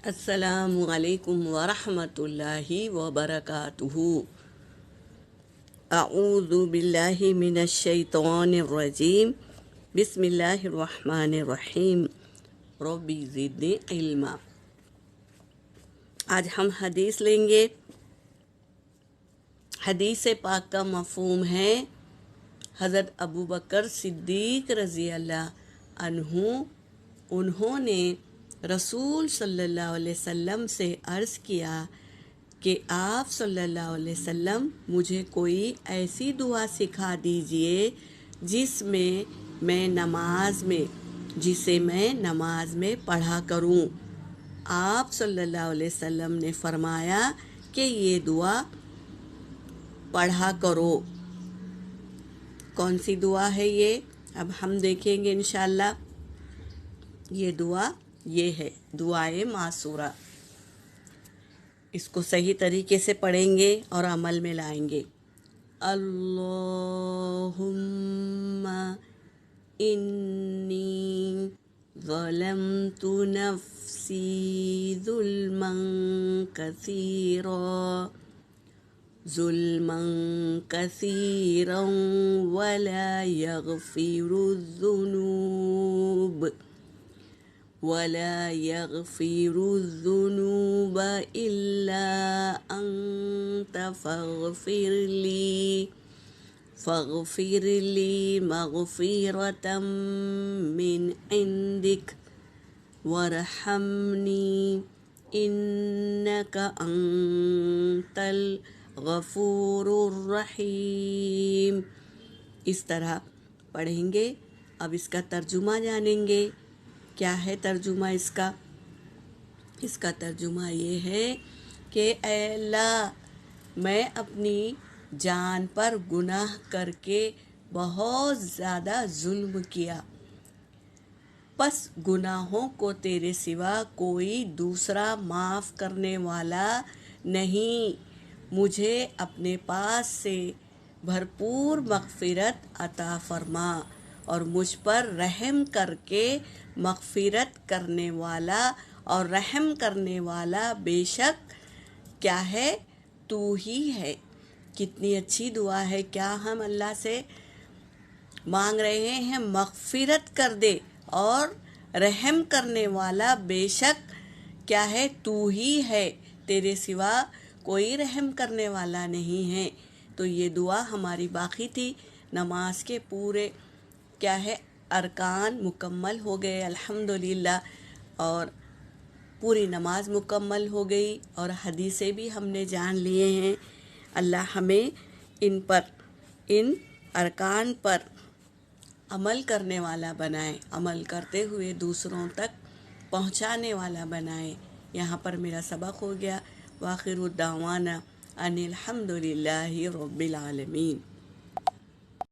السلام علیکم ورحمۃ اللہ وبرکاتہ۔ اعوذ باللہ من الشیطان الرجیم، بسم اللہ الرحمن الرحیم، ربی زدنی علما۔ آج ہم حدیث لیں گے۔ حدیث پاک کا مفہوم ہے حضرت ابوبکر صدیق رضی اللہ عنہ انہوں نے رسول صلی اللہ علیہ وسلم سے عرض کیا کہ آپ صلی اللہ علیہ وسلم مجھے کوئی ایسی دعا سکھا دیجئے جسے میں نماز میں پڑھا کروں۔ آپ صلی اللہ علیہ وسلم نے فرمایا کہ یہ دعا پڑھا کرو۔ کون سی دعا ہے یہ؟ اب ہم دیکھیں گے انشاءاللہ۔ یہ دعا یہ ہے دعائے معصورہ۔ اس کو صحیح طریقے سے پڑھیں گے اور عمل میں لائیں گے۔ اللہم انی ظلمت نفسی ظلما کثیرا ولا يغفر الذنوب إلا أنت فاغفر لي مغفرة من عندك وارحمني إنك أنت الغفور الرحیم۔ اس طرح پڑھیں گے۔ اب اس کا ترجمہ جانیں گے۔ کیا ہے ترجمہ اس کا؟ اس کا ترجمہ یہ ہے کہ اے اللہ، میں اپنی جان پر گناہ کر کے بہت زیادہ ظلم کیا، پس گناہوں کو تیرے سوا کوئی دوسرا معاف کرنے والا نہیں۔ مجھے اپنے پاس سے بھرپور مغفرت عطا فرما اور مجھ پر رحم کر کے مغفرت کرنے والا اور رحم کرنے والا بے شک کیا ہے؟ تو ہی ہے۔ کتنی اچھی دعا ہے! کیا ہم اللہ سے مانگ رہے ہیں؟ مغفرت کر دے اور رحم کرنے والا بے شک کیا ہے؟ تو ہی ہے، تیرے سوا کوئی رحم کرنے والا نہیں ہے۔ تو یہ دعا ہماری باقی تھی۔ نماز کے پورے کیا ہے ارکان مکمل ہو گئے الحمدللہ، اور پوری نماز مکمل ہو گئی، اور حدیثیں بھی ہم نے جان لیے ہیں۔ اللہ ہمیں ان ارکان پر عمل کرنے والا بنائے، عمل کرتے ہوئے دوسروں تک پہنچانے والا بنائے۔ یہاں پر میرا سبق ہو گیا۔ وآخر الدعوانا ان الحمدللہ رب العالمین۔